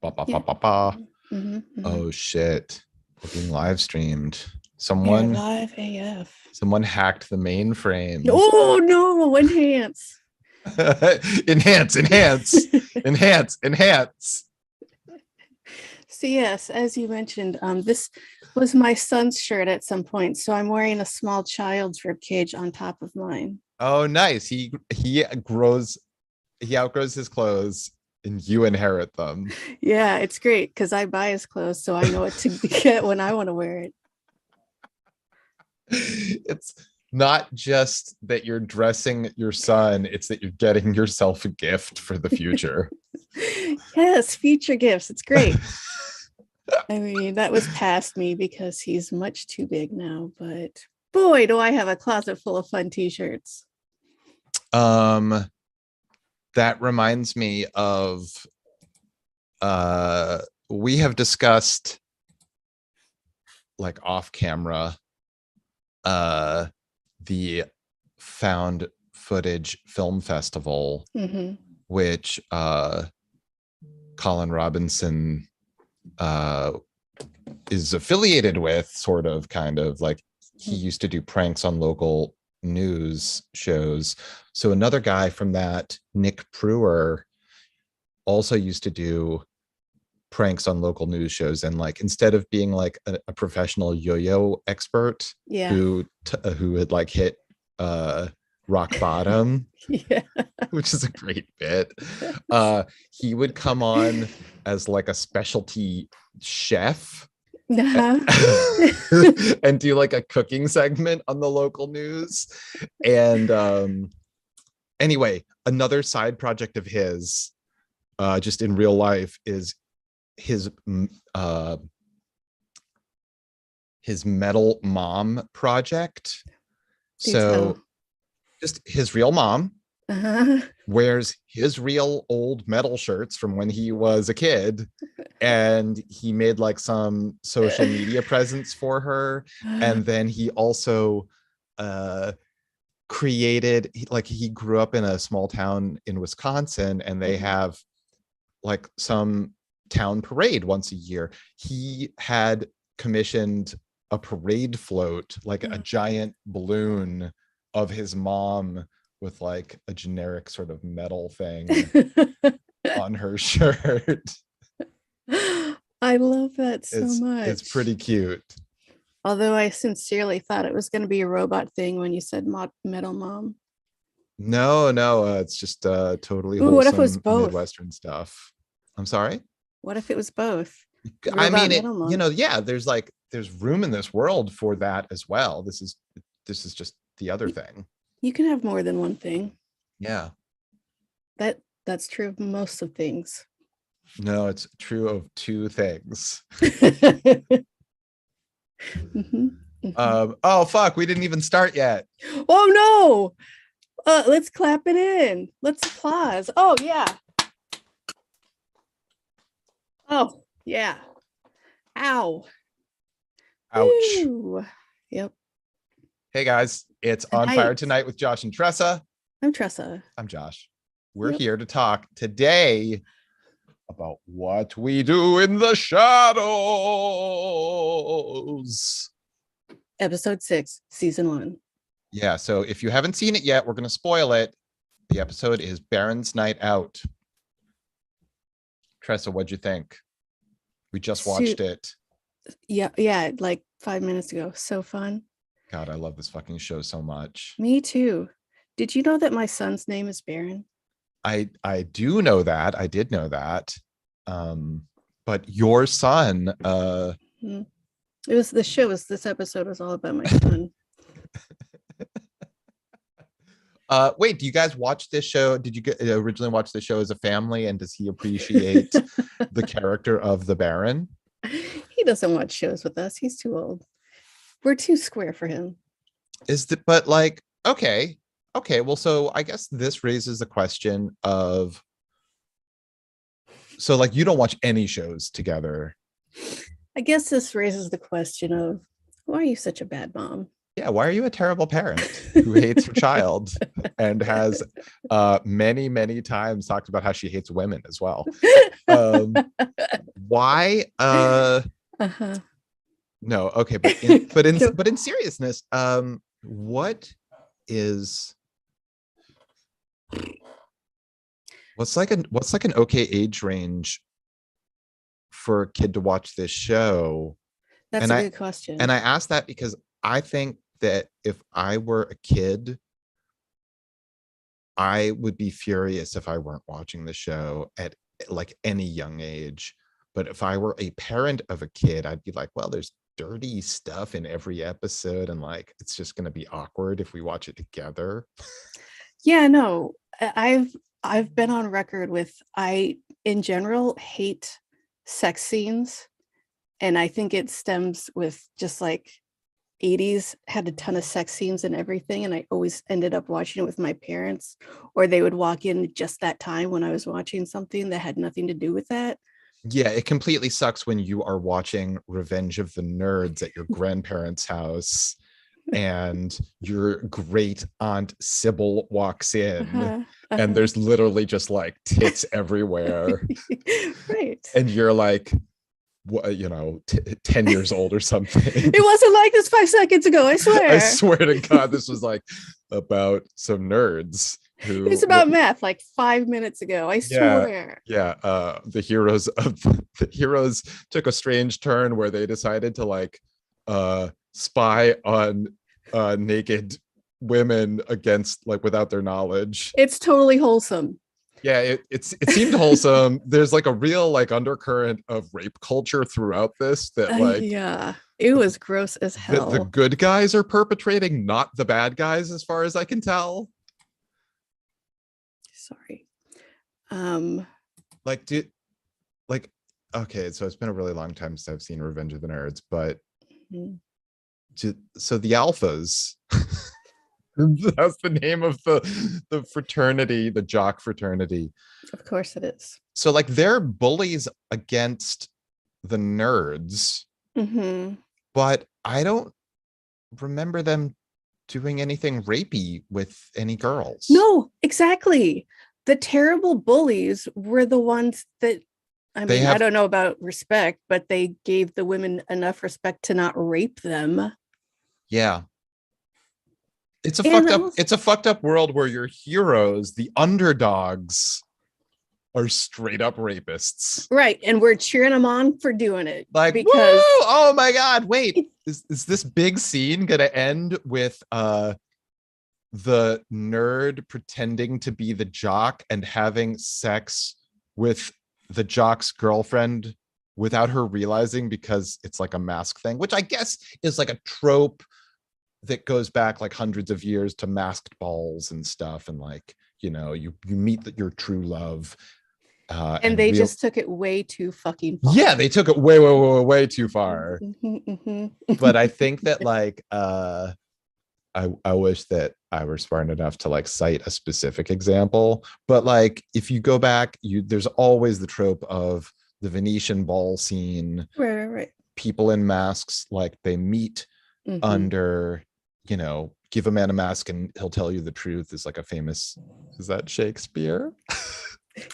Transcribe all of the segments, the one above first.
Ba, ba, ba, Yeah. ba, ba. Mm-hmm. Oh shit. We're being live streamed. We are Someone live AF. someone hacked the mainframe. Oh no, enhance. Enhance, enhance, enhance, enhance. So yes, as you mentioned, this was my son's shirt at some point. So I'm wearing a small child's rib cage on top of mine. Oh, nice. He outgrows his clothes and you inherit them. Yeah, it's great because I buy his clothes, so I know what to get when I want to wear it. It's not just that you're dressing your son, it's that you're getting yourself a gift for the future. Yes, future gifts. It's great. I mean, that was past me because he's much too big now, but boy, do I have a closet full of fun t-shirts. Um, that reminds me of we have discussed like off camera uh the found footage film festival, Mm-hmm. which Colin Robinson uh is affiliated with, sort of, kind of like he used to do pranks on local news shows. So another guy from that, Nick Pruer, also used to do pranks on local news shows, and like instead of being like a professional yo-yo expert Yeah. who had like hit uh rock bottom, Yeah. which is a great bit, he would come on as like a specialty chef Uh-huh. and do like a cooking segment on the local news. And anyway, another side project of his, just in real life, is his uh his metal mom project. Do tell. So just his real mom Uh-huh. wears his real old metal shirts from when he was a kid, and he made like some social media presence for her. And then he also uh created, like, he grew up in a small town in Wisconsin, and they have like some town parade once a year. He had commissioned a parade float, like a giant balloon of his mom with like a generic sort of metal thing on her shirt. I love that so It's much. pretty cute. Although I sincerely thought it was going to be a robot thing when you said metal mom. No, no, it's just totally Ooh, what if it was wholesome both? Midwestern stuff. I'm sorry. What if it was both? I Robot mean, metal mom. yeah, there's room in this world for that as well. This is just the other thing. You can have more than one thing. Yeah. That's true of most of things. No, it's true of two things. Mhm, mhm. Oh fuck, we didn't even start yet. Oh no! Let's clap it in. Let's applause. Oh yeah. Oh yeah. Ow. Ouch. Woo. Yep. Hey guys, it's On Fire Tonight. Tonight with Josh and Tressa. I'm Tressa. I'm Josh. We're Yep. here to talk today about what we do in the shadows. Episode 6, season 1. Yeah, so if you haven't seen it yet, we're going to spoil it. The episode is Baron's Night Out. Tressa, what'd you think? We just watched it. Yeah, like 5 minutes ago. So fun. God, I love this fucking show so much. Me too. Did you know that my son's name is Baron? I do know that. I did know that. But your son, Mm. It was the show was this episode was all about my son. wait, do you guys watch this show? Did you originally watch the show as a family, and does he appreciate the character of the Baron? He doesn't watch shows with us. He's too old. We're too square for him. But like, okay, well, so I guess this raises the question of, so like, you don't watch any shows together. I guess this raises the question of why are you such a bad mom? Yeah, why are you a terrible parent who hates her child and has many, many times talked about how she hates women as well? Um, why? Uh-huh. No, okay, No. but in seriousness, what is what's like an okay age range for a kid to watch this show? That's And a I good question. and I ask that because I think that if I were a kid, I would be furious if I weren't watching the show at like any young age. But if I were a parent of a kid, I'd be like, well, there's dirty stuff in every episode, and like it's just going to be awkward if we watch it together. Yeah, no. I've been on record with I in general hate sex scenes, and I think it stems with just like 80s had a ton of sex scenes and everything, and I always ended up watching it with my parents, or they would walk in just that time when I was watching something that had nothing to do with that. Yeah, it completely sucks when you are watching Revenge of the Nerds at your grandparents' house and your great aunt Sybil walks in Uh-huh, and uh-huh. there's literally just like tits everywhere. Right. And you're like, what, 10 years old or something. It wasn't like this 5 seconds ago, I I swear. swear to God, this was like about some nerds It was who about math like 5 minutes ago, I yeah, swear. yeah. The heroes of the heroes took a strange turn where they decided to like spy on naked women against like without their knowledge. It's totally wholesome. Yeah, it seemed wholesome. There's like a real like undercurrent of rape culture throughout this that like Yeah, it was gross as the hell. good guys are perpetrating, not the bad guys, as far as I can tell. Sorry. Um, Like, like, okay, so it's been a really long time since I've seen Revenge of the Nerds, but mm, so the Alphas, that's the name of the fraternity, the jock fraternity. of course it is. So like they're bullies against the nerds, Mm-hmm. but I don't remember them doing anything rapey with any girls. No, exactly. The terrible bullies were the ones that, I They mean, I have, don't know about respect, but they gave the women enough respect to not rape them. yeah. And also, It's a fucked up world where your heroes, the underdogs, are straight up rapists. right. And we're cheering them on for doing it Like, woo! because Oh my god, wait. Is this big scene gonna end with the nerd pretending to be the jock and having sex with the jock's girlfriend without her realizing because it's like a mask thing, which I guess is like a trope that goes back like hundreds of years to masked balls and stuff, and like you meet your true love and and they real just took it way too fucking far. yeah, they took it way too far. Mm-hmm, But I mm-hmm. think that like I wish that I were smart enough to like cite a specific example, but like if you go back, there's always the trope of the Venetian ball scene, Right. people in masks, like they meet Mm-hmm. under, give a man a mask and he'll tell you the truth is like a famous, is that Shakespeare?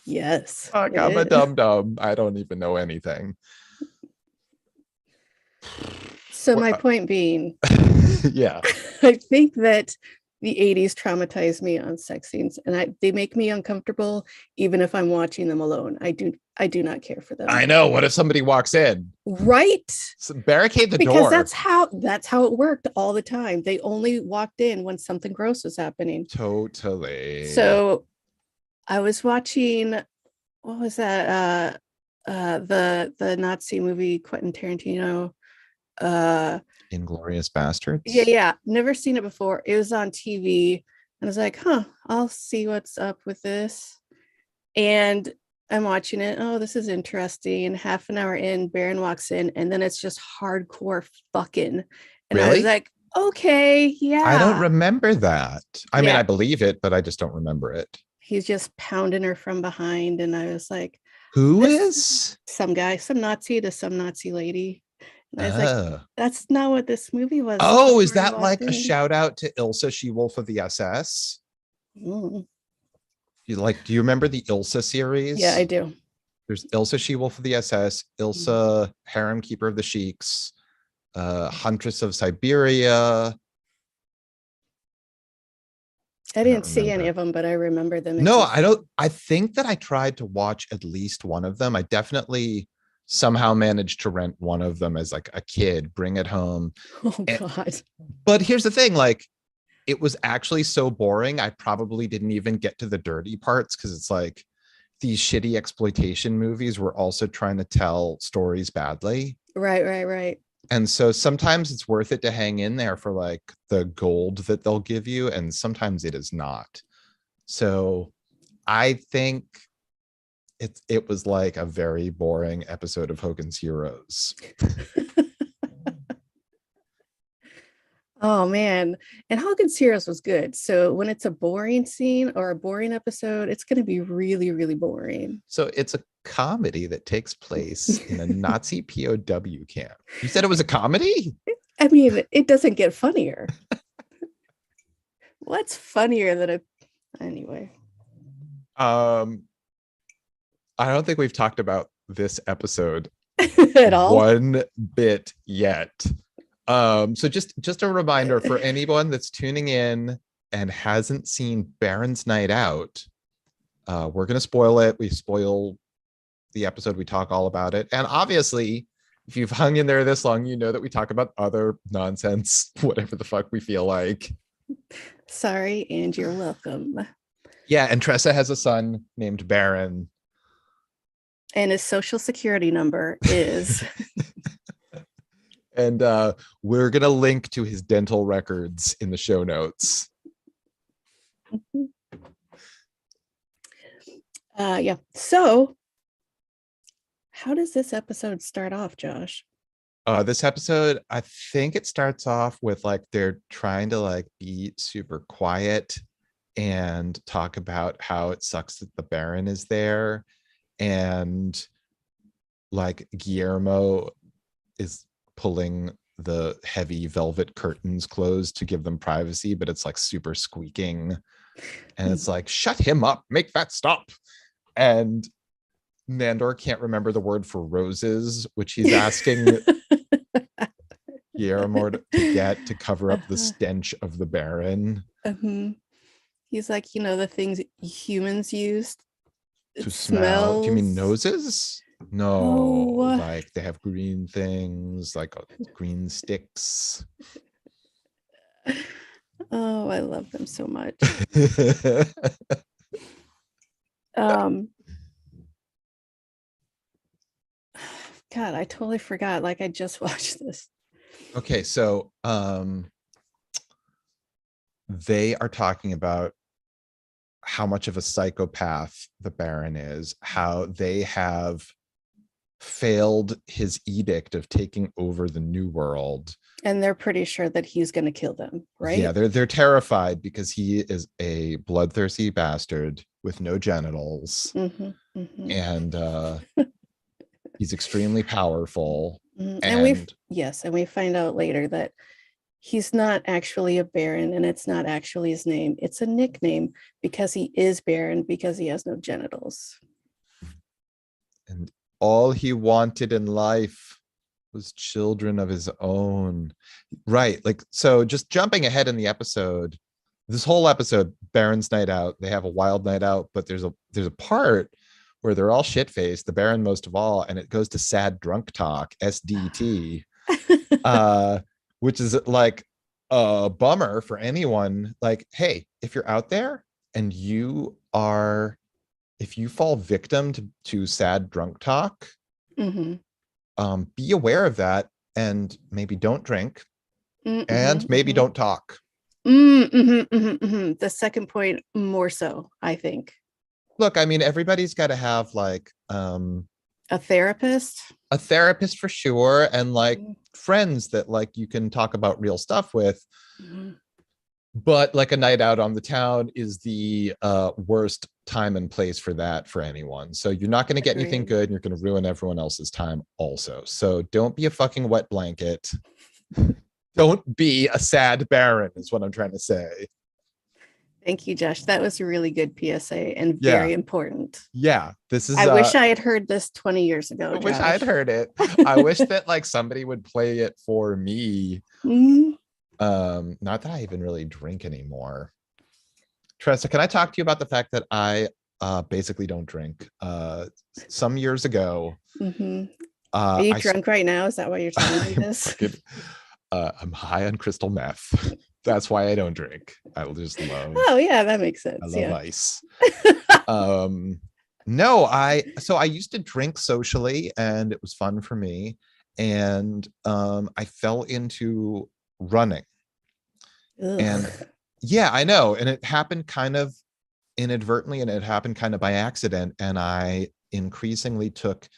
Yes, Fuck, it I'm a is. dum dum. I don't even know anything. So my point being, Yeah. I think that the 80s traumatized me on sex scenes, and they make me uncomfortable even if I'm watching them alone. I do not care for them. I know. What if somebody walks in? Right? So barricade the Because door. that's how it worked all the time. They only walked in when something gross was happening. Totally. So I was watching, what was that? The Nazi movie, Quentin Tarantino. Inglorious Yeah, Bastards. yeah. Never seen it before. It was on TV. And I was like, huh, I'll see what's up with this. And I'm watching it. Oh, this is interesting. Half an hour in, Baron walks in, and then it's just hardcore fucking. And I was Really? like, okay, I don't yeah. remember that. I mean, I Yeah. believe it, but I just don't remember it. He's just pounding her from behind. And I was like, Who this is? some guy, some Nazi to some Nazi lady. And I was like, Oh. that's not what this movie was Oh, is before I that walked like a in. shout out to Ilsa She-Wolf of the SS? Mm. Do you remember the Ilsa Yeah, I series? do. There's Ilsa She-Wolf of the SS, Mm. Ilsa Harem Keeper of the Sheiks, Huntress of Siberia. I I don't didn't see any remember. of them, but I remember them No, I don't. existing. I think that I tried to watch at least one of them. I definitely somehow managed to rent one of them as like a kid, bring it home. Oh And, God. but here's the thing, like it was actually so boring. I probably didn't even get to the dirty parts because it's like these shitty exploitation movies were also trying to tell stories badly. Right, right, right. And so sometimes it's worth it to hang in there for like the gold that they'll give you, and sometimes it is not. So I think it was like a very boring episode of Hogan's Heroes. Oh man. And Hogan's Heroes was good. So when it's a boring scene or a boring episode, it's going to be really, really boring. So it's a comedy that takes place in a Nazi POW camp. You said it was a comedy? I mean, it doesn't get funnier. What's funnier than a anyway? Um, I don't think we've talked about this episode At all? one bit yet. So just a reminder for anyone that's tuning in and hasn't seen Baron's Night Out, we're gonna spoil it. We spoil the episode, we talk all about it. And obviously, if you've hung in there this long, you know that we talk about other nonsense, whatever the fuck we feel like. Sorry, and you're welcome. Yeah, and Tressa has a son named Baron. And his social security number is And we're gonna link to his dental records in the show notes. yeah. So how does this episode start off, Josh? This episode, I think it starts off with like they're trying to like be super quiet and talk about how it sucks that the Baron is there. And like Guillermo is pulling the heavy velvet curtains closed to give them privacy, but it's like super squeaking. And it's like, shut him up, make that stop. And Nandor can't remember the word for roses, which he's asking Guillermo to get to cover up the stench of the Baron. He's like, you know, the things humans use To smell. Do you mean noses? No, Oh. like they have green things, like green sticks. Oh, I love them so much. God, I totally forgot. Like I just watched this. Okay, so they are talking about how much of a psychopath the Baron is, how they have failed his edict of taking over the New World. And they're pretty sure that he's going to kill them, right? Yeah, they're terrified because he is a bloodthirsty bastard with no genitals. And he's extremely powerful. And we find out later that he's not actually a Baron, and it's not actually his name. It's a nickname because he is Baron because he has no genitals. And all he wanted in life was children of his own. Right. Like, so just jumping ahead in the episode, this whole episode, Baron's Night Out, they have a wild night out, but there's a part where they're all shit-faced, the Baron most of all, and it goes to sad drunk talk, SDT, which is like a bummer for anyone. Like, hey, if you're out there and if you fall victim to sad drunk talk, be aware of that and maybe don't drink and maybe don't talk. The second point more so, I think. Look, I mean, everybody's got to have like a therapist for sure, and like friends that like you can talk about real stuff with. but like a night out on the town is the worst time and place for that for anyone. So you're not going to get anything Agreed. good and you're going to ruin everyone else's time also. So don't be a fucking wet blanket. Don't be a sad baron is what I'm trying to say. Thank you, Josh. That was a really good PSA and Yeah. very important. Yeah, this is I wish I had heard this 20 years I ago, wish I'd Josh. heard it. I wish that like somebody would play it for me. Mhm. Not that I even really drink anymore. Tressa, can I talk to you about the fact that I basically don't drink? Some years ago, Mhm. Are you I drunk right now? Is that why you're telling me I'm this? fucking I'm high on crystal meth. That's why I don't drink. I just love Oh, yeah, that makes I sense. love Yeah. ice. No, I used to drink socially and it was fun for me. And I fell into running. And Ugh. yeah, I know. And it happened kind of inadvertently and it happened kind of by accident. And I increasingly took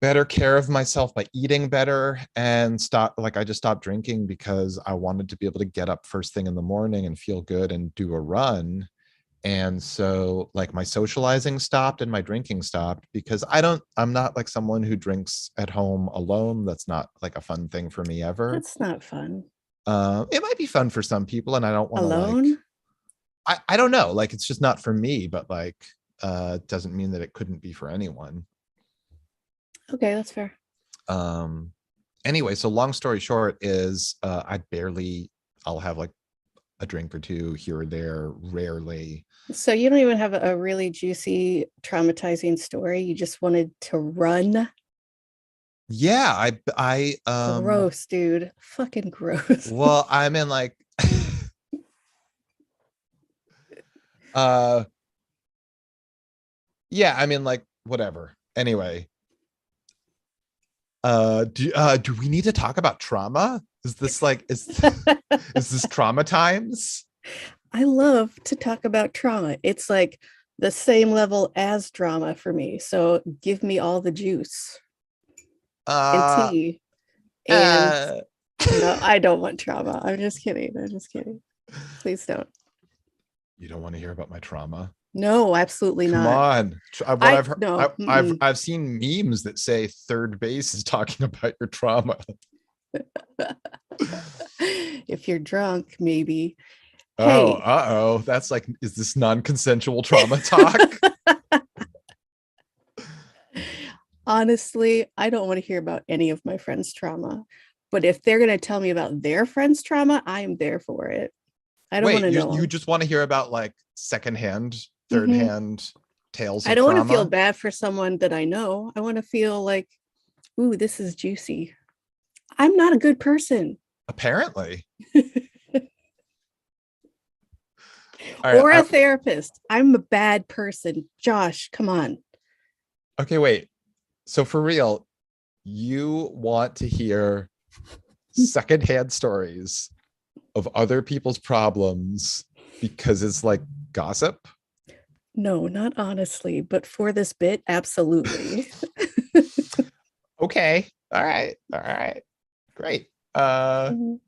better care of myself by eating better and stop like I just stopped drinking because I wanted to be able to get up first thing in the morning and feel good and do a run. And so like my socializing stopped and my drinking stopped because I'm not like someone who drinks at home alone. That's not like a fun thing for me ever. That's not fun. It might be fun for some people and I don't want to like Alone? I don't know, like it's just not for me, but like doesn't mean that it couldn't be for anyone. Okay, that's fair. Um anyway, so long story short is I'll have like a drink or two here or there, rarely. So you don't even have a really juicy, traumatizing story. You just wanted to run. Yeah, Gross, dude. Fucking gross. well, I'm in like uh yeah, I mean like whatever. Anyway, do we need to talk about trauma? Is this like is this trauma times? I love to talk about trauma. It's like the same level as drama for me. So give me all the juice and Uh tea. And uh no, I don't want trauma. I'm just kidding. I'm just kidding. Please don't. you don't want to hear about my trauma? No, absolutely Come not. on. What I I've heard, no. I've seen memes that say third base is talking about your trauma. If you're drunk, maybe. Oh, Hey, uh-oh. That's like, is this non-consensual trauma talk? honestly, I don't want to hear about any of my friends' trauma. But if they're going to tell me about their friends' trauma, I am there for it. I don't want Wait, to you know. just want to hear about like secondhand, Mhm. third-hand tales I of don't want to feel trauma? bad for someone that I know. I want to feel like, ooh, this is juicy. I'm not a good person. Apparently. All right. Or a therapist. I'm a bad person. Josh, come on. Okay, wait. So for real, you want to hear secondhand stories of other people's problems because it's like gossip? No, not honestly, but for this bit, absolutely. Okay. All right. All right. Great. Mhm.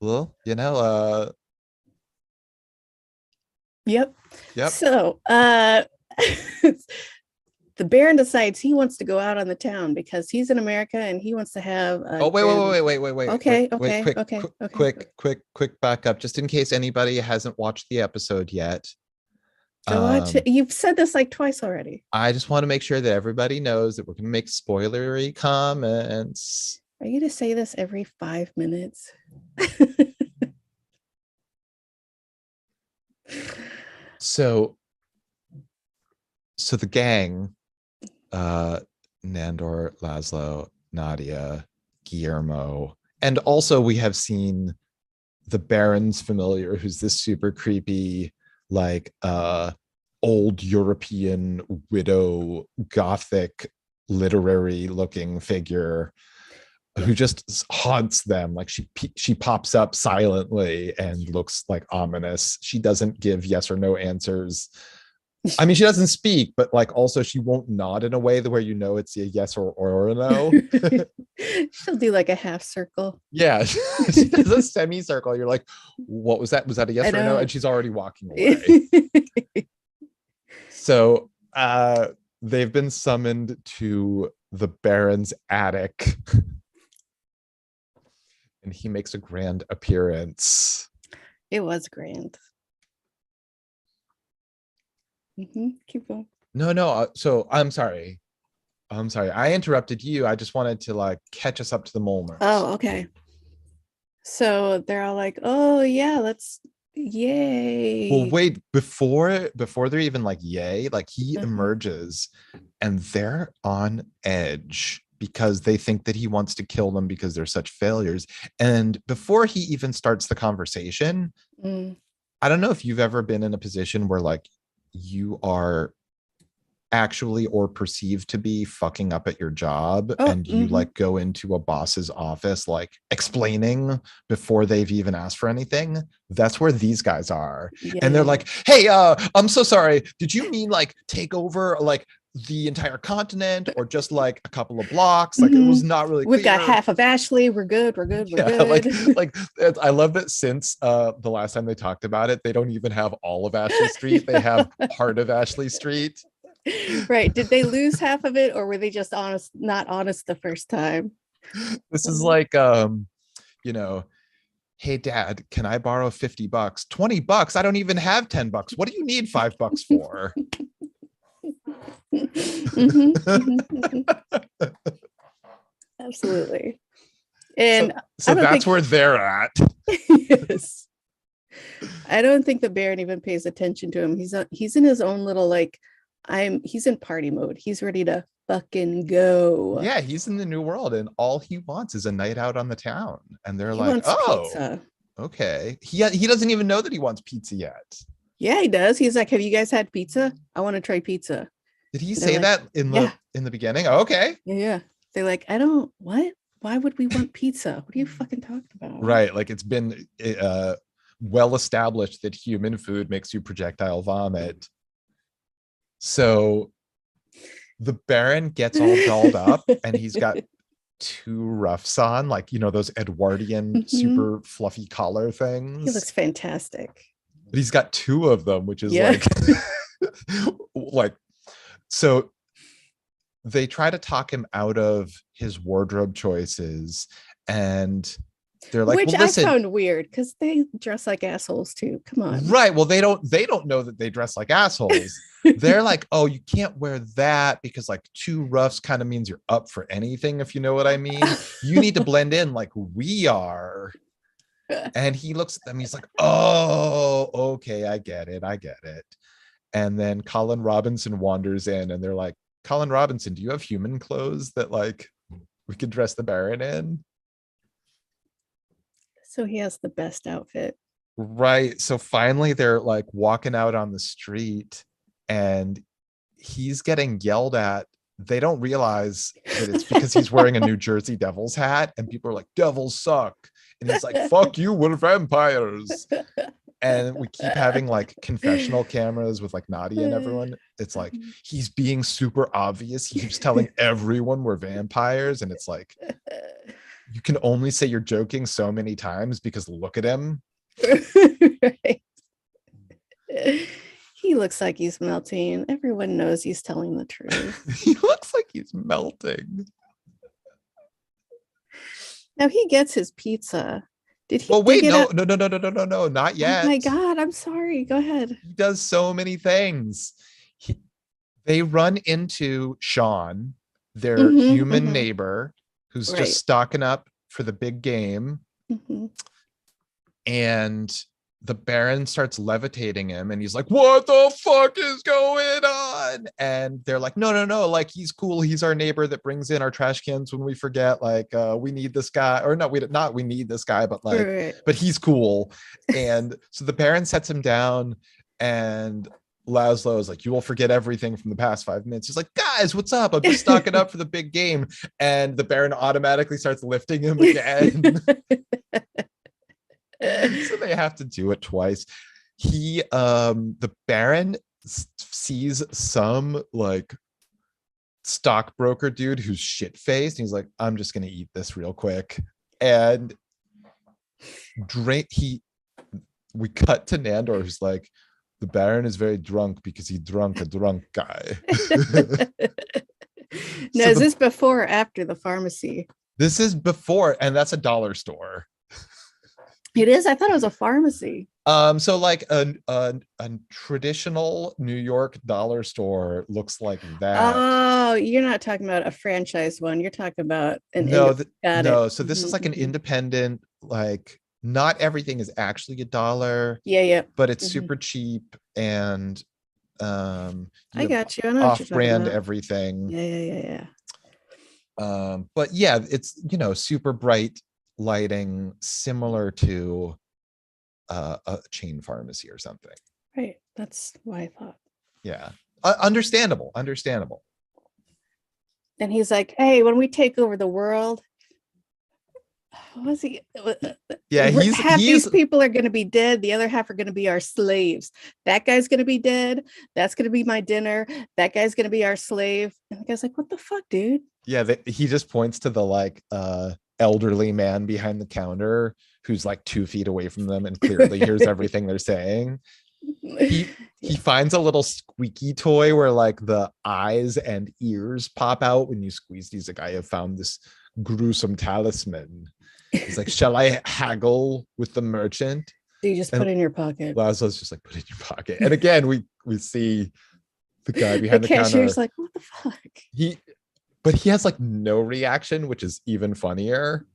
Well, Yep. yep. So, the Baron decides he wants to go out on the town because he's in America and he wants to have a Oh, wait, wait, grand. wait, wait, wait, wait, wait, Okay, wait, okay, quick, okay, quick, okay. quick, quick, quick back up, just in case anybody hasn't watched the episode yet. Go watch it. Um, You've said this like twice already. I just want to make sure that everybody knows that we're going to make spoilery comments. Are you to say this every 5 minutes? So, the gang, uh, Nandor, Laszlo, Nadia, Guillermo, and also we have seen the Baron's familiar, who's this super creepy, like old European widow, gothic, literary looking figure Yeah. who just haunts them. Like she pops up silently and looks like ominous. She doesn't give yes or no answers. I mean, she doesn't speak, but like also she won't nod in a way where you know it's a yes or a no. She'll do like a half circle. Yeah, she does a semicircle. You're like, what was that? Was that a I yes or a no? And know. she's already walking away. So they've been summoned to the Baron's attic, and he makes a grand appearance. It was grand. Keep going. No. So I'm sorry. I'm sorry. I interrupted you. I just wanted to like catch us up to the moment. Oh, okay. So they're all like, "Oh yeah, let's Well, yay!" wait, before they're even like yay, like he Uh-huh. emerges and they're on edge because they think that he wants to kill them because they're such failures. And before he even starts the conversation, Mm. I don't know if you've ever been in a position where like you are actually or perceived to be fucking up at your job Oh, and you like go into a boss's office like explaining before they've even asked for anything. That's where these guys are. yeah, And they're yeah. like, hey, I'm so sorry, did you mean like take over like the entire continent or just like a couple of blocks? Like it was not really We've got clear. half of Ashley. We're good. We're good. We're Yeah, good. like I love that since the last time they talked about it, they don't even have all of Ashley Street, they have part of Ashley Street. Right. Did they lose half of it or were they just honest, not honest the first time? This is like you know, hey dad, can I borrow 50 bucks? 20 bucks? I don't even have 10 bucks. What do you need $5 for? Absolutely. so And so I don't that's think where they're at. yes. I don't think the Baron even pays attention to him. He's in his own little like he's in party mode. He's ready to fucking go. Yeah, he's in the new world and all he wants is a night out on the town. And they're He like, wants oh, pizza. okay. He doesn't even know that he wants pizza yet. Yeah, he does. He's like, "Have you guys had pizza? I want to try pizza." Did he And they're say like, that in "Yeah, the beginning? Oh, okay. yeah, yeah." They're like, "I don't what? Why would we want pizza? What are you fucking talking about?" Right. Like it's been well established that human food makes you projectile vomit. So the Baron gets all dolled up and he's got two ruffs on, like, you know, those Edwardian Mhm. super fluffy collar He things. looks fantastic. But he's got two of them, which is Yeah. like, like, so they try to talk him out of his wardrobe choices. And they're like, Which well, I listen, found weird because they dress like assholes too. Come on. right. Well, they don't know that they dress like assholes. They're like, oh, you can't wear that because like two roughs kind of means you're up for anything, if you know what I mean. You need to blend in like we are. And he looks at them, he's like, oh, okay, I get it. I get it. And then Colin Robinson wanders in and they're like, Colin Robinson, do you have human clothes that like we could dress the Baron in? So he has the best outfit. Right. So finally they're like walking out on the street and he's getting yelled at. They don't realize that it's because he's wearing a New Jersey Devils hat and people are like, Devils suck. And he's like, fuck you, we're vampires. And we keep having like confessional cameras with like Nadia and everyone. It's like he's being super obvious. He keeps telling everyone we're vampires. And it's like, you can only say you're joking so many times because look at him. Right. He looks like he's melting. Everyone knows he's telling the truth. He looks like he's melting. Now he gets his pizza. Did he Well, dig wait, it up? no, not Oh yet. my God, I'm sorry. Go ahead. He does so many things. They run into Sean, their human Mhm. neighbor, who's just Right. stocking up for the big game. Mhm. And the Baron starts levitating him and he's like, what the fuck is going on? And they're like, no, like he's cool, he's our neighbor that brings in our trash cans when we forget, like we need this guy, or no, we need this guy, but like, Right. but he's cool. And so the Baron sets him down and Laszlo is like, you will forget everything from the past 5 minutes. He's like, guys, what's up? I'm just stocking up for the big game. And the Baron automatically starts lifting him again. So they have to do it twice. The Baron sees some like stockbroker dude who's shit-faced. He's like, I'm just gonna eat this real quick. And we cut to Nandor, who's like, the Baron is very drunk because he drunk a drunk guy. Now, is this before or after the pharmacy? This is before, and that's a dollar store. It is? I thought it was a pharmacy. So like a traditional New York dollar store looks like that. Oh, you're not talking about a franchise one. You're talking about an no. So this is like an Mm-hmm. independent, like not everything is actually a dollar. Yeah. But it's super cheap, and I got you. I know what you're talking off-brand about. everything. Yeah. But yeah, it's, you know, super bright lighting, similar to a chain pharmacy or something. Right. That's why I thought. Yeah. Understandable. And he's like, hey, when we take over the world, what was he? Yeah, half these people are going to be dead. The other half are going to be our slaves. That guy's going to be dead. That's going to be my dinner. That guy's going to be our slave. And the guy's like, what the fuck, dude? Yeah, he just points to the like elderly man behind the counter who's like 2 feet away from them and clearly hears everything they're saying. He finds a little squeaky toy where like the eyes and ears pop out when you squeeze. He's like, I have found this gruesome talisman. He's like, shall I haggle with the merchant? So you just put it in your pocket. Laszlo's just like, put it in your pocket. And again, we see the guy behind the cashier's counter. Like, what the fuck? But he has like no reaction, which is even funnier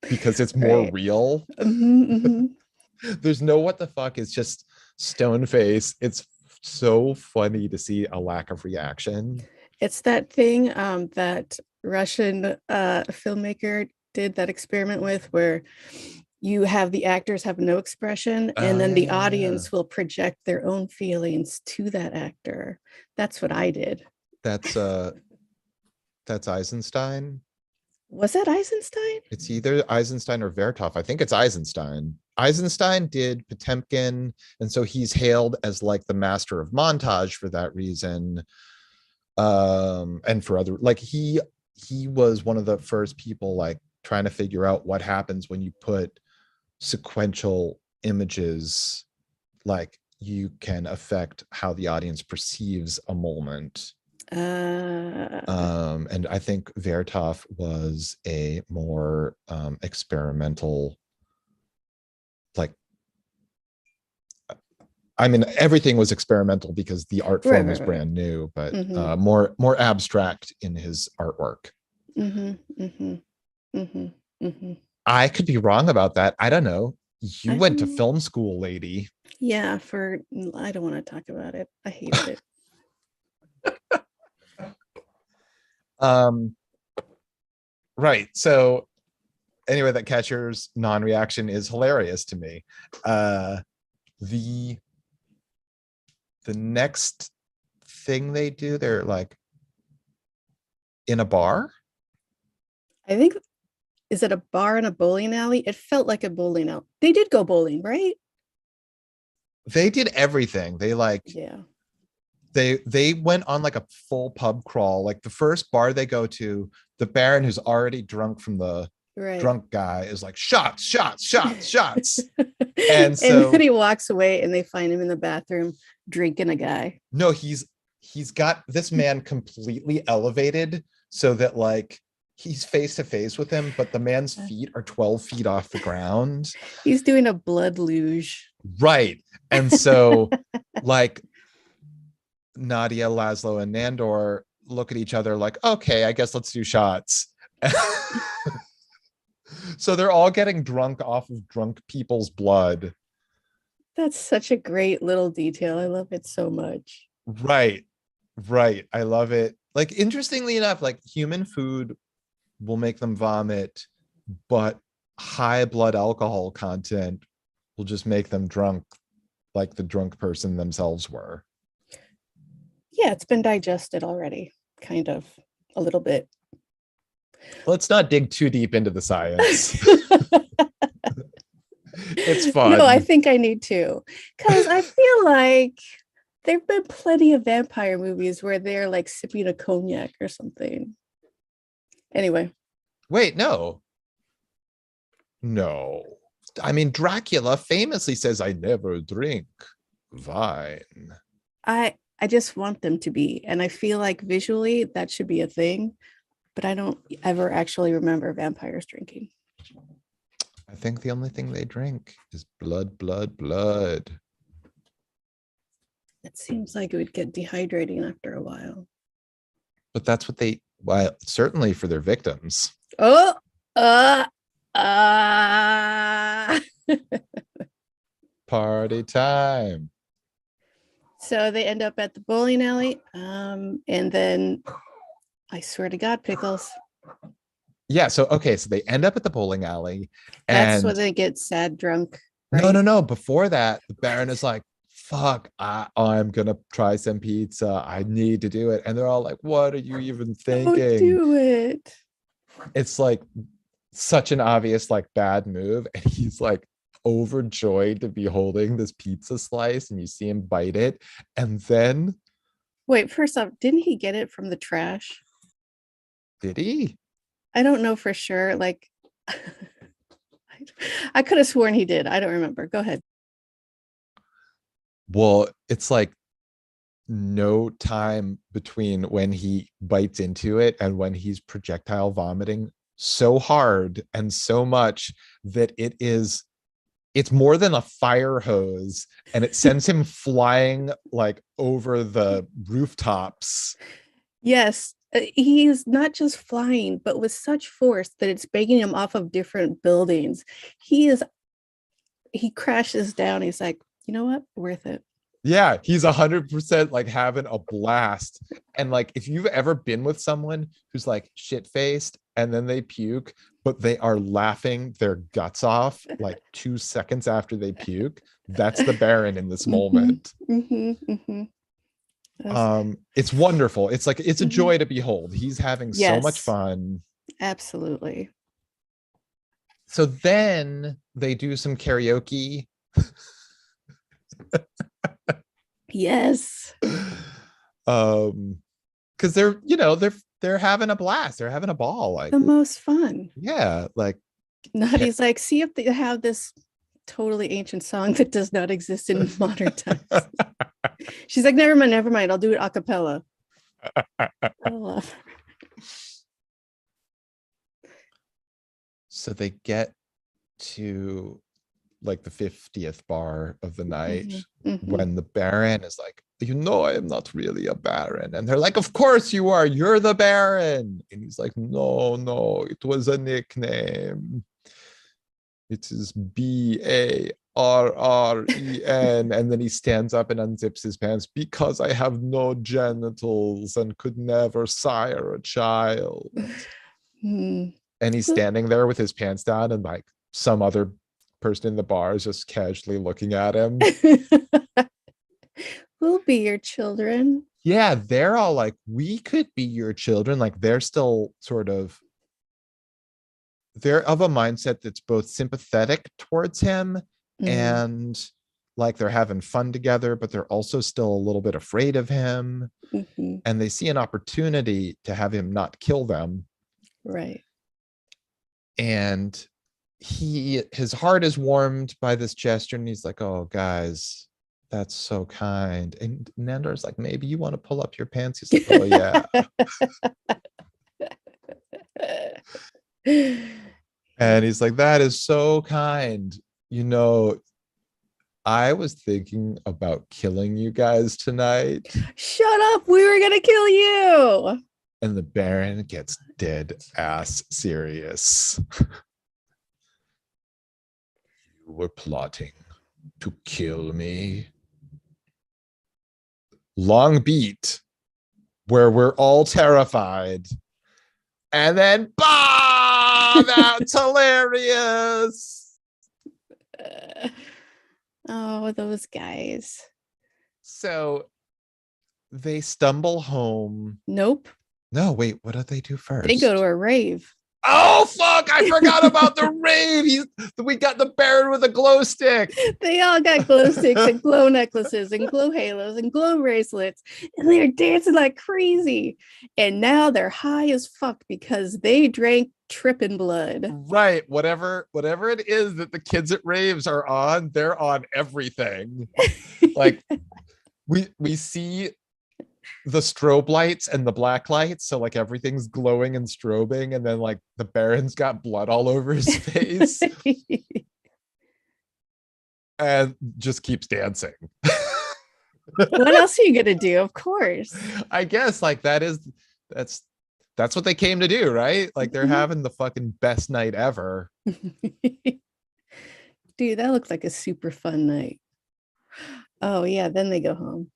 because it's more real. There's no what the fuck. It's just stone face. It's so funny to see a lack of reaction. It's that thing that Russian filmmaker did that experiment with, where you have the actors have no expression, and then the audience will project their own feelings to that actor. That's what I did. That's Eisenstein. Was that Eisenstein? It's either Eisenstein or Vertov. I think it's Eisenstein. Eisenstein did Potemkin, and so he's hailed as like the master of montage for that reason. And for other, like he was one of the first people like trying to figure out what happens when you put sequential images, like you can affect how the audience perceives a moment. And I think Vertov was a more experimental, like, I mean, everything was experimental because the art form was brand new, but more abstract in his artwork. I could be wrong about that. I don't know. You went to film school, lady. Yeah, I don't want to talk about it. I hated it. Right. So anyway, that catcher's non-reaction is hilarious to me. The next thing they do, they're like in a bar. I think, is it a bar and a bowling alley? It felt like a bowling alley. They did go bowling, right? They did everything. They like, yeah. They went on like a full pub crawl. Like the first bar they go to, the Baron, who's already drunk from the drunk guy, is like, shots. And so then he walks away and they find him in the bathroom drinking a guy. No, he's got this man completely elevated so that like he's face to face with him, but the man's feet are 12 feet off the ground. He's doing a blood luge. Right. And so like Nadia, Laszlo, and Nandor look at each other like, okay, I guess let's do shots. So they're all getting drunk off of drunk people's blood. That's such a great little detail. I love it so much. Right. I love it. Like, interestingly enough, like human food will make them vomit, but high blood alcohol content will just make them drunk, like the drunk person themselves were. Yeah, it's been digested already, kind of, a little bit. Let's not dig too deep into the science. It's fun. No, I think I need to, because I feel like There've been plenty of vampire movies where they're like sipping a cognac or something. Anyway, Wait, no. No. I mean, Dracula famously says, I never drink wine. I just want them to be, and I feel like visually that should be a thing, but I don't ever actually remember vampires drinking. I think the only thing they drink is blood, blood, blood. It seems like it would get dehydrating after a while. But that's what they, well, certainly for their victims. Oh, uh. Party time. So they end up at the bowling alley. And then I swear to God, Pickles. Yeah. So, okay. So they end up at the bowling alley. That's And when they get sad drunk. Right? no. Before that, the Baron is like, fuck, I'm going to try some pizza. I need to do it. And they're all like, what are you even thinking? Don't do it. It's like such an obvious, like, bad move. And he's like overjoyed to be holding this pizza slice, and you see him bite it. And then, Wait, first off, didn't he get it from the trash? did he? I don't know for sure. Like, I could have sworn he did. I don't remember. Go ahead. Well, it's like no time between when he bites into it and when he's projectile vomiting so hard and so much that it's more than a fire hose, and it sends him flying like over the rooftops. Yes, he's not just flying, but with such force that it's banging him off of different buildings. He crashes down. He's like, you know what? Worth it. Yeah, he's 100% like having a blast. And like, if you've ever been with someone who's like shit-faced and then they puke, but they are laughing their guts off like 2 seconds after they puke, that's the Baron in this moment. It's wonderful. It's like, it's a joy to behold. He's having so much fun. Absolutely. So then they do some karaoke. Yes. Because they're having a blast. They're having a ball. Like the most fun. Yeah. Like Nadi's like, see if they have this totally ancient song that does not exist in modern times. She's like, never mind. I'll do it a cappella. I love her. So they get to like the 50th bar of the night when the Baron is like, I am not really a Baron. And they're like, of course you are. You're the Baron. And he's like, no, it was a nickname. It is Barren. And then he stands up and unzips his pants, because I have no genitals and could never sire a child. And he's standing there with his pants down, and like some other person in the bar is just casually looking at him. We'll be your children. Yeah, they're all like, we could be your children. Like they're still they're of a mindset that's both sympathetic towards him and like they're having fun together, but they're also still a little bit afraid of him. And they see an opportunity to have him not kill them. Right. And his heart is warmed by this gesture, and he's like, oh guys, that's so kind. And Nandar's like, maybe you want to pull up your pants. He's like, oh yeah. And he's like, that is so kind. I was thinking about killing you guys tonight. Shut up, we were gonna kill you. And the Baron gets dead ass serious. You were plotting to kill me. Long beat where we're all terrified. And then, bah, that's hilarious. Oh, those guys. So they stumble home. Nope. No, wait, what do they do first? They go to a rave. Oh fuck! I forgot about the rave. We got the Baron with a glow stick. They all got glow sticks and glow necklaces and glow halos and glow bracelets, and they're dancing like crazy. And now they're high as fuck because they drank tripping blood. Right. Whatever it is that the kids at raves are on, they're on everything. Like we see the strobe lights and the black lights, so like everything's glowing and strobing, and then like the Baron's got blood all over his face and just keeps dancing. What else are you gonna do? Of course. I guess like that's what they came to do, right? Like they're having the fucking best night ever. Dude, that looks like a super fun night. Oh yeah, then they go home.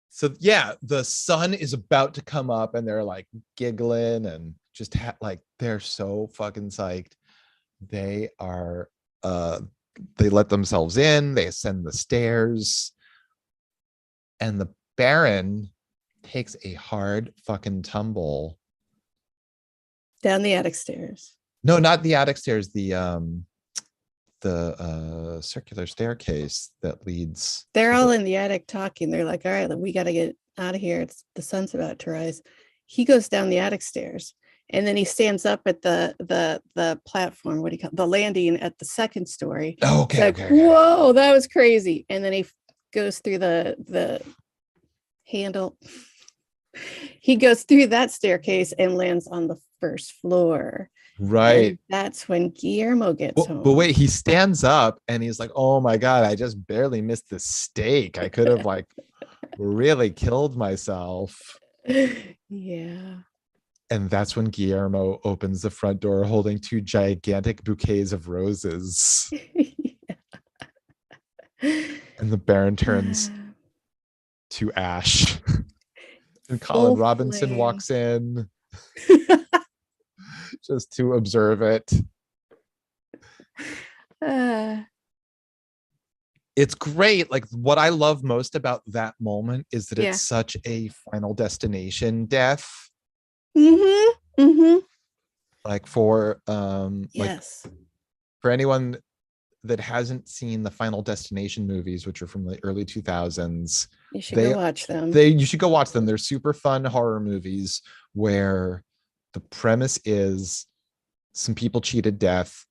So yeah, the sun is about to come up and they're like giggling and just like they're so fucking psyched. They are they let themselves in, they ascend the stairs, and the Baron takes a hard fucking tumble Down the attic stairs. no, not the attic stairs, the circular staircase that leads. They're all in the attic talking. They're like, all right, we got to get out of here. It's the sun's about to rise. He goes down the attic stairs and then he stands up at the platform. What do you call it? The landing at the second story. Oh, okay, like, whoa, that was crazy. And then he goes through the handle. He goes through that staircase and lands on the first floor. Right. And that's when Guillermo gets home. But wait, he stands up and he's like, oh my God, I just barely missed the steak. I could have like really killed myself. Yeah. And that's when Guillermo opens the front door holding 2 gigantic bouquets of roses. And the Baron turns to ash. And Colin Robinson walks in just to observe it. It's great. Like what I love most about that moment is that it's such a Final Destination death. Like for yes, like for anyone that hasn't seen the Final Destination movies, which are from the early 2000s, you should go watch them. You should go watch them. They're super fun horror movies where the premise is some people cheated death,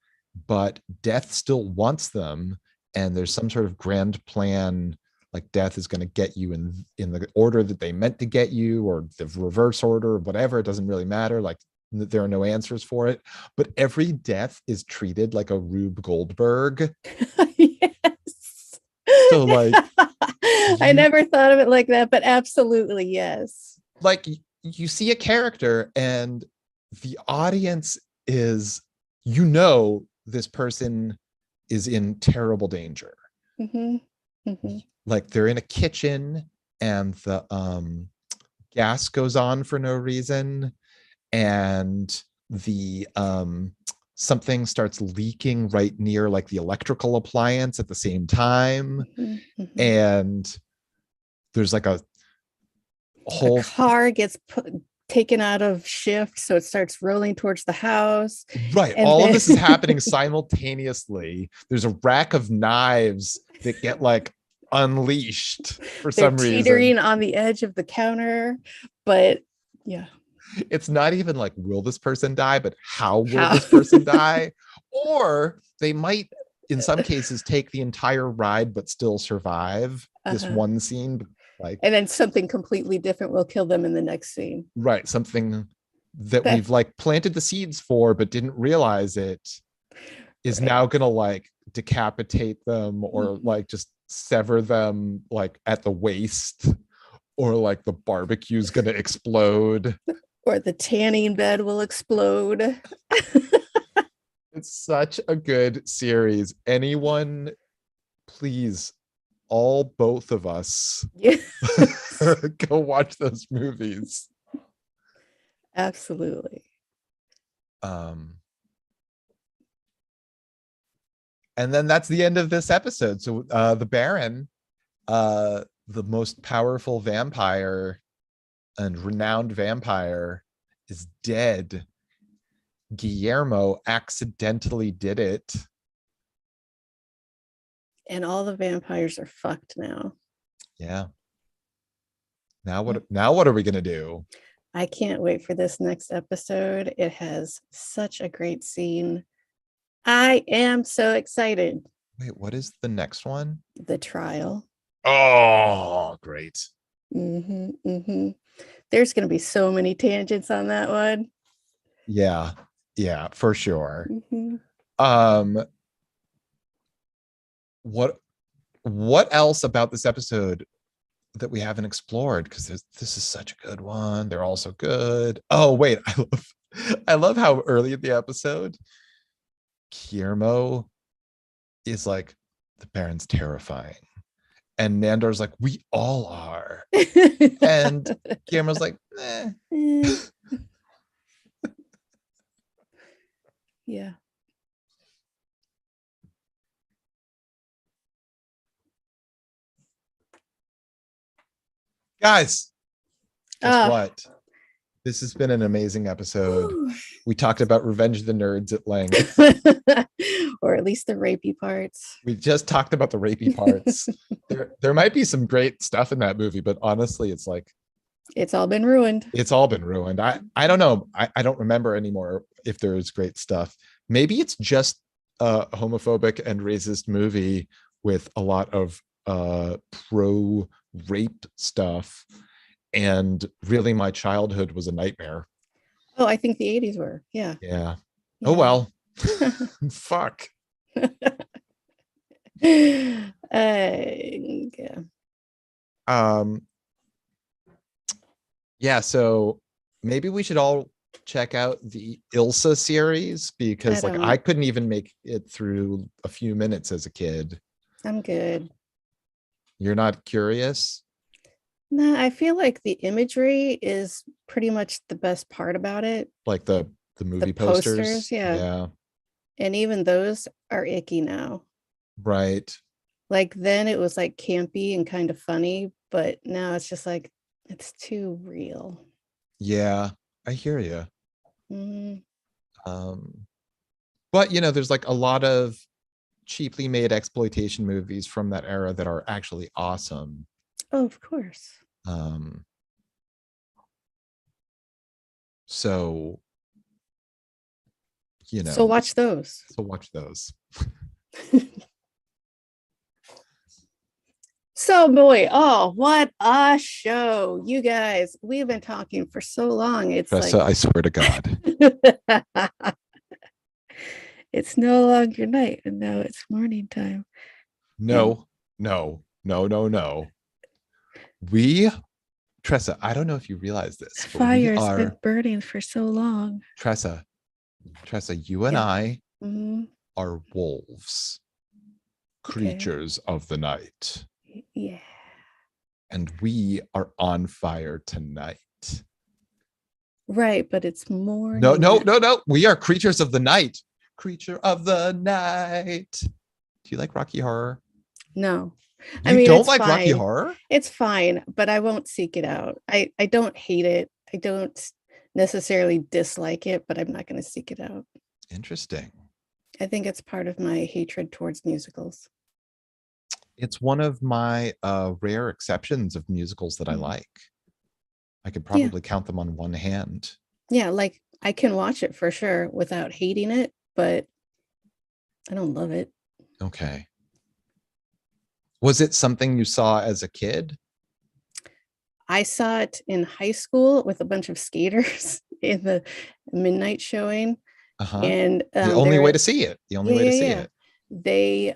but death still wants them, and there's some sort of grand plan, like death is going to get you in the order that they meant to get you, or the reverse order, or whatever. It doesn't really matter. Like there are no answers for it, but every death is treated like a Rube Goldberg. Yes. So like I never thought of it like that, but absolutely yes. Like you see a character and the audience is, you know, this person is in terrible danger. Like they're in a kitchen and the gas goes on for no reason, and the something starts leaking right near like the electrical appliance at the same time. And there's like a whole car gets taken out of shift, so it starts rolling towards the house. Right. And all of this is happening simultaneously. There's a rack of knives that get like unleashed for some reason. Teetering on the edge of the counter, but yeah. It's not even like, will this person die, but how will this person die? Or they might, in some cases, take the entire ride but still survive this one scene. Like, and then something completely different will kill them in the next scene. Right. Something that we've like planted the seeds for but didn't realize it is now gonna like decapitate them, or like just sever them like at the waist, or like the barbecue's gonna explode. Or the tanning bed will explode. It's such a good series. Anyone, please, both of us, go watch those movies. Absolutely. And then that's the end of this episode. So the Baron, the most powerful vampire and renowned vampire, is dead. Guillermo accidentally did it. And all the vampires are fucked now. Yeah. Now what are we gonna do? I can't wait for this next episode. It has such a great scene. I am so excited. Wait, what is the next one? The trial. Oh, great. There's going to be so many tangents on that one. Yeah, for sure. Um, what else about this episode that we haven't explored? Because this is such a good one. They're all so good. Oh, wait, I love how early in the episode, Guillermo is like, the Baron's terrifying. And Nandor's like, we all are. And Guillermo's like, eh. Yeah. Guys, guess what? This has been an amazing episode. We talked about Revenge of the Nerds at length. Or at least the rapey parts. We just talked about the rapey parts. There might be some great stuff in that movie, but honestly, it's like it's all been ruined. It's all been ruined. I don't know. I don't remember anymore if there is great stuff. Maybe it's just a homophobic and racist movie with a lot of pro rape stuff. And really, my childhood was a nightmare. Oh, I think the 80s were. Yeah. Oh, well. Fuck. Yeah. Yeah, so maybe we should all check out the Ilsa series, because I couldn't even make it through a few minutes as a kid. I'm good. You're not curious? No, I feel like the imagery is pretty much the best part about it. Like the movie posters. Yeah. And even those are icky now. Right. Like then it was like campy and kind of funny, but now it's just like it's too real. Yeah, I hear you. But there's like a lot of cheaply made exploitation movies from that era that are actually awesome. Oh, of course. So so watch those. So boy, what a show. You guys, we've been talking for so long. It's Tressa, I swear to God. It's no longer night and now it's morning time. No. Tressa, I don't know if you realize this. Fire's been burning for so long. Tressa, you and I are wolves. Creatures of the night. Yeah. And we are on fire tonight. Right, but it's more. No. We are creatures of the night. Creature of the night. Do you like Rocky Horror? No. You don't like Rocky Horror? It's fine, but I won't seek it out. I don't hate it. I don't necessarily dislike it, but I'm not going to seek it out. Interesting. I think it's part of my hatred towards musicals. It's one of my rare exceptions of musicals that I like. I could probably count them on one hand. Yeah, like I can watch it for sure without hating it, but I don't love it. Okay. Was it something you saw as a kid? I saw it in high school with a bunch of skaters in the midnight showing. And the only way to see it. They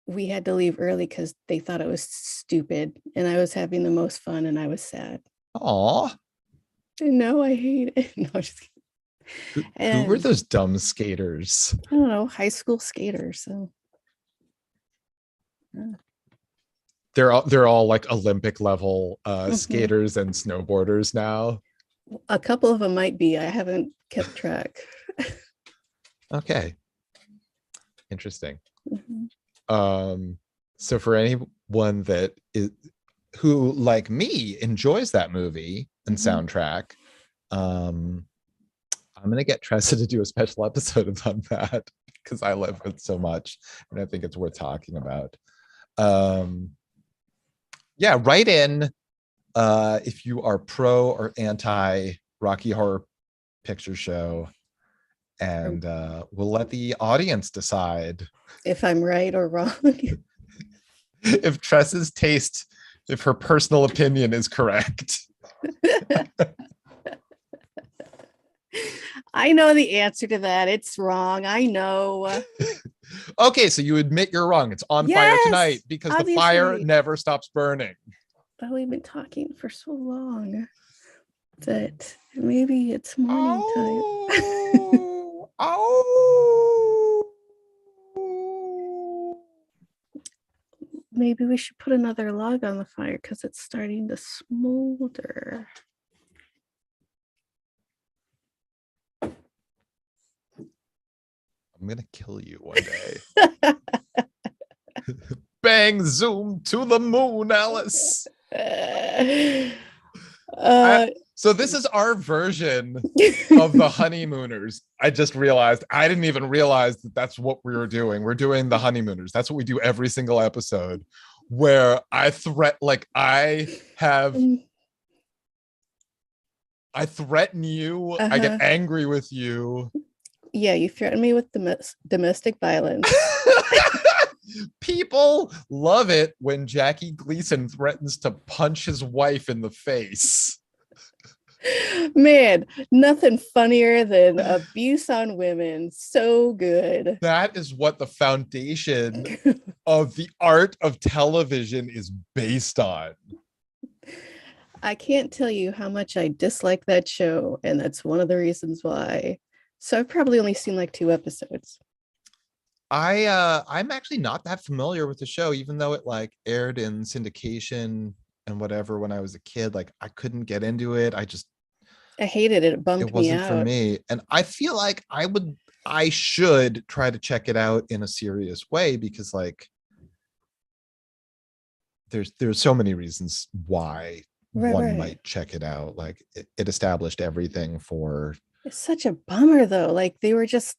we had to leave early because they thought it was stupid and I was having the most fun and I was sad. Aw. No, I hate it. No, just kidding. Who were those dumb skaters? I don't know, high school skaters. So they're all like Olympic level skaters and snowboarders now. A couple of them might be. I haven't kept track. Okay. Interesting. So for anyone that is who, like me, enjoys that movie and soundtrack, I'm gonna get Tressa to do a special episode about that because I love it so much and I think it's worth talking about. Um, yeah, write in if you are pro or anti Rocky Horror Picture Show, and we'll let the audience decide if I'm right or wrong. if Tressa's taste, if her personal opinion is correct. I know the answer to that. It's wrong. I know. Okay, so you admit you're wrong. It's on fire tonight because obviously. the fire never stops burning. But we've been talking for so long that maybe it's morning time. Maybe we should put another log on the fire because it's starting to smolder. I'm gonna kill you one day. Bang, zoom to the moon, Alice. So this is our version of the honeymooners. I just realized, I didn't even realize that that's what we were doing. We're doing the honeymooners. That's what we do every single episode, where I threaten you. I get angry with you. Yeah, you threaten me with domestic violence. People love it when Jackie Gleason threatens to punch his wife in the face. Man, nothing funnier than abuse on women. So good. That is what the foundation of the art of television is based on. I can't tell you how much I dislike that show, and that's one of the reasons why. So I've probably only seen like 2 episodes. I'm actually not that familiar with the show, even though it like aired in syndication and whatever when I was a kid. Like I couldn't get into it. I hated it. It bummed me out. It wasn't for me. And I feel like I should try to check it out in a serious way because like there's so many reasons why one might check it out. Like it established everything for. It's such a bummer though. Like they were just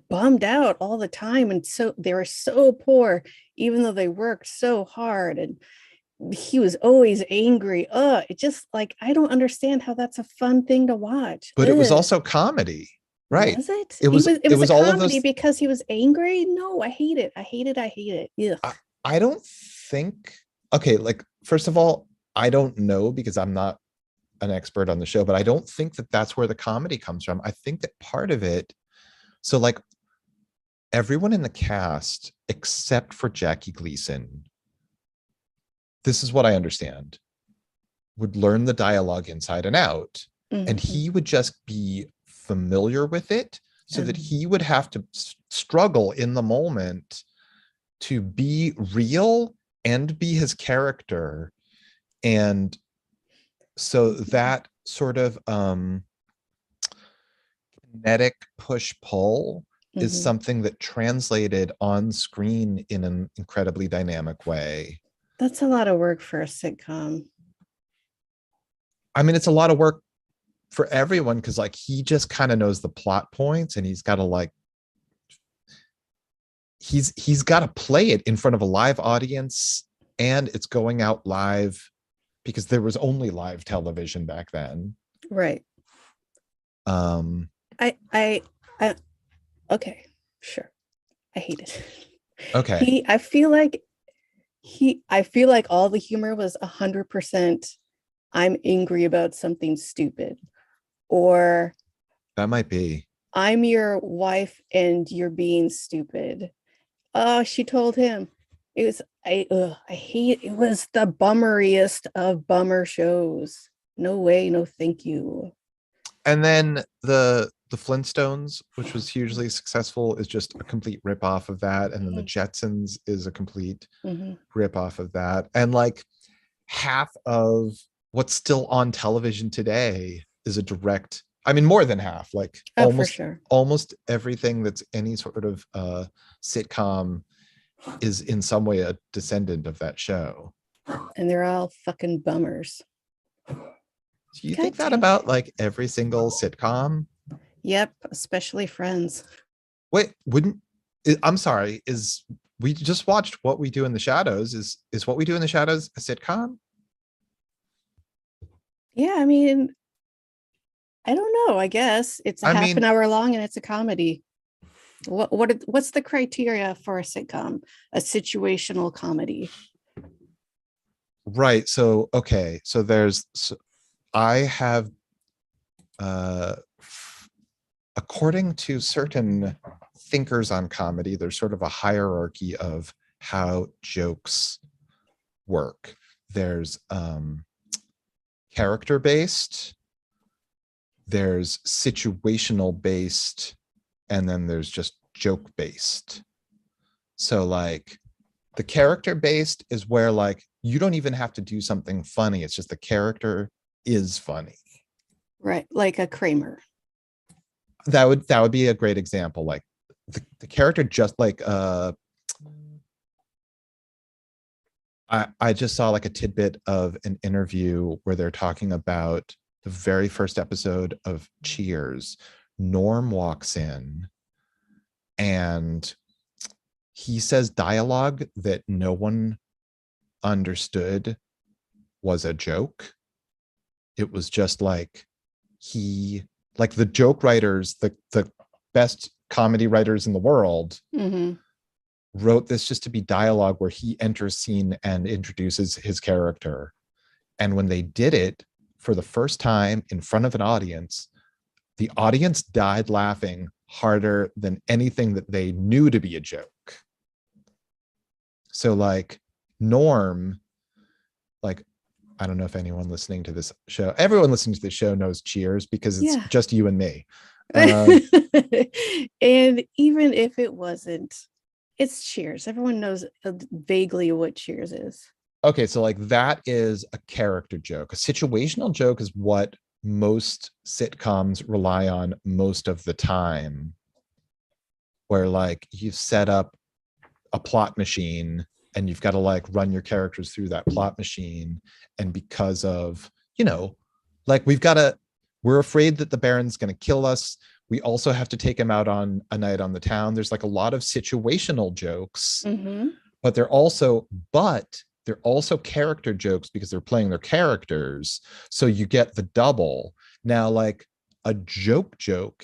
bummed out all the time, and so they were so poor even though they worked so hard, and he was always angry. It just like, I don't understand how that's a fun thing to watch. But it was also comedy, right? Was it? It was a all comedy of those because he was angry. No, I hate it. Yeah. I don't think. Okay, like first of all, I don't know because I'm not an expert on the show, but I don't think that that's where the comedy comes from. I think that part of it. So like everyone in the cast except for Jackie Gleason, this is what I understand, would learn the dialogue inside and out. Mm-hmm. And he would just be familiar with it so that he would have to struggle in the moment to be real and be his character. And so that sort of kinetic push-pull is something that translated on screen in an incredibly dynamic way. That's a lot of work for a sitcom. I mean, it's a lot of work for everyone because like he just kind of knows the plot points and he's got to like he's got to play it in front of a live audience, and it's going out live because there was only live television back then. Right. Okay, sure. I hate it. Okay. I feel like all the humor was 100% I'm angry about something stupid, or that might be I'm your wife and you're being stupid. Oh, she told him. It was I hate it. Was the bummeriest of bummer shows. No way, no thank you. And then the Flintstones, which was hugely successful, is just a complete ripoff of that. And then the Jetsons is a complete ripoff of that. And like half of what's still on television today is a direct, I mean, more than half, like almost everything that's any sort of sitcom is in some way a descendant of that show. And they're all fucking bummers. Do you think that about like every single sitcom? Yep, especially Friends. Wait, I'm sorry, is we just watched What We Do in the Shadows. Is What We Do in the Shadows a sitcom? Yeah, I mean, I don't know. I guess it's a I half an mean, hour long and it's a comedy. What's the criteria for a sitcom? A situational comedy. right. So, okay. I have, uh, according to certain thinkers on comedy, there's sort of a hierarchy of how jokes work. There's character based, there's situational based, and then there's just joke based. So, like, the character based is where, like, you don't even have to do something funny. It's just the character is funny. Right, like a Kramer. That would be a great example. Like the character just like I just saw like a tidbit of an interview where they're talking about the very first episode of Cheers. Norm walks in and he says dialogue that no one understood was a joke. It was just like like the joke writers, the best comedy writers in the world, Mm-hmm. wrote this just to be dialogue where he enters scene and introduces his character. And when they did it for the first time in front of an audience, the audience died laughing harder than anything that they knew to be a joke. So, like, Norm, like, I don't know if anyone listening to this show, everyone listening to this show knows Cheers because it's Yeah. just you and me. And even if it wasn't, it's Cheers. Everyone knows vaguely what Cheers is. Okay, so like that is a character joke. A situational joke is what most sitcoms rely on most of the time, where like you've set up a plot machine and you've got to like run your characters through that plot machine. And because of, like we're afraid that the Baron's going to kill us. We also have to take him out on a night on the town. There's like a lot of situational jokes, Mm-hmm. but they're also character jokes because they're playing their characters. So you get the double. Now, like a joke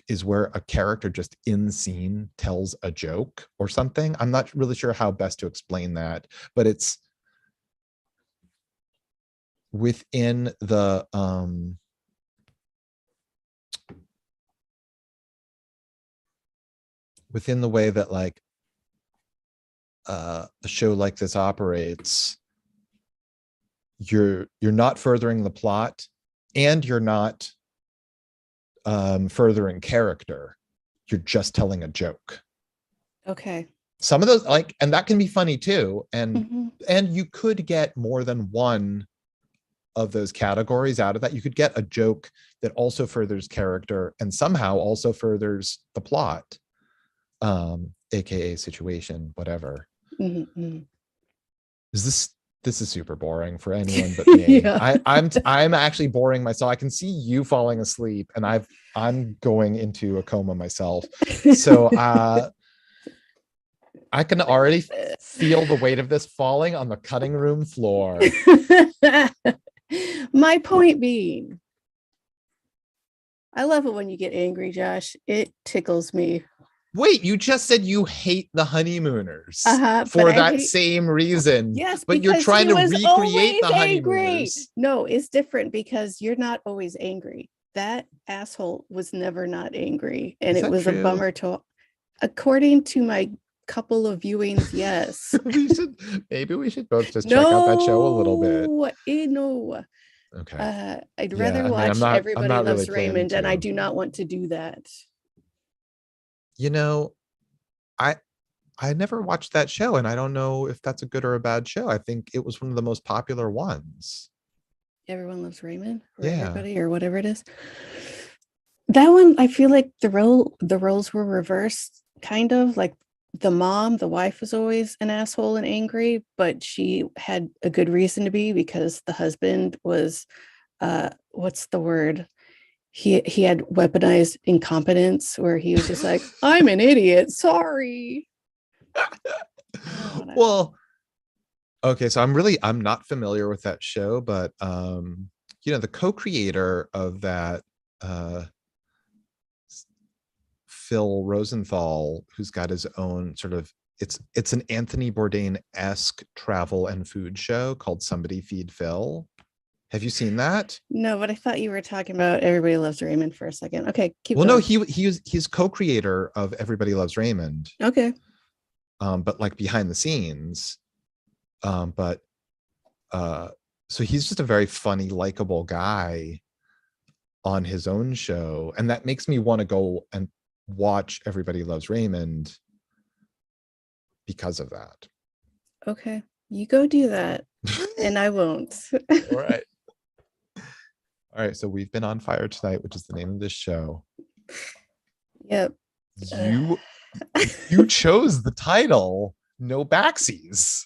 is where a character just in scene tells a joke or something. I'm not really sure how best to explain that, but it's within the way that like a show like this operates. You're not furthering the plot and you're not furthering character. You're just telling a joke. Okay. Some of those, like, and that can be funny too, Mm-hmm. and you could get more than one of those categories out of that. You could get a joke that also furthers character and somehow also furthers the plot, aka situation, whatever. Mm-hmm. Is this is super boring for anyone but me. Yeah. I'm actually boring myself. I can see you falling asleep and I'm going into a coma myself. So I can already feel the weight of this falling on the cutting room floor. My point being, I love it when you get angry, Josh. It tickles me. Wait, you just said you hate the honeymooners But for I that hate, same reason. yes, But you're because trying he to was recreate always the angry. honeymooners. No, it's different because you're not always angry. That asshole was never not angry. And Is it that was a true? bummer to, according to my couple of viewings, yes. Maybe we should both just check out that show a little bit. No, no. Okay. I'd Yeah, rather I mean, watch I'm Everybody not really Loves planning Raymond, and I to. do not want to do that. You know, I I never watched that show, and I don't know if that's a good or a bad show. I think it was one of the most popular ones. Everyone Loves Raymond, or Yeah. Everybody, or whatever it is. That one, I feel like the roles were reversed, kind of like the mom, the wife was always an asshole and angry, but she had a good reason to be because the husband was what's the word? he had weaponized incompetence where he was just like, I'm an idiot, sorry. Well, okay, so I'm not familiar with that show, but the co-creator of that, uh Phil Rosenthal, who's got his own sort of, it's an Anthony Bourdain-esque travel and food show called Somebody Feed Phil. Have you seen that? No, but I thought you were talking about Everybody Loves Raymond for a second. Okay, keep Well, no, going. he's co-creator of Everybody Loves Raymond, Okay. but like behind the scenes. But so he's just a very funny, likable guy on his own show, and that makes me want to go and watch Everybody Loves Raymond because of that. Okay. You go do that, and I won't. All right. All right. So we've been on fire tonight, which is the name of this show. Yep. You you chose the title, No Backsies.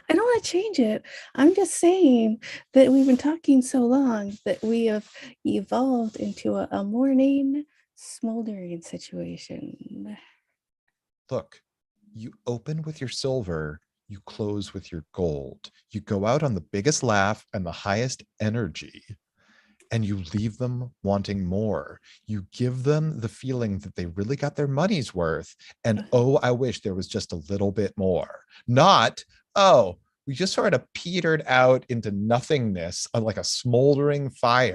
I don't want to change it. I'm just saying that we've been talking so long that we have evolved into a morning smoldering situation. Look, you open with your silver, you close with your gold. You go out on the biggest laugh and the highest energy, and you leave them wanting more. You give them the feeling that they really got their money's worth. And oh, I wish there was just a little bit more. Not, oh, we just sort of petered out into nothingness, like a smoldering fire.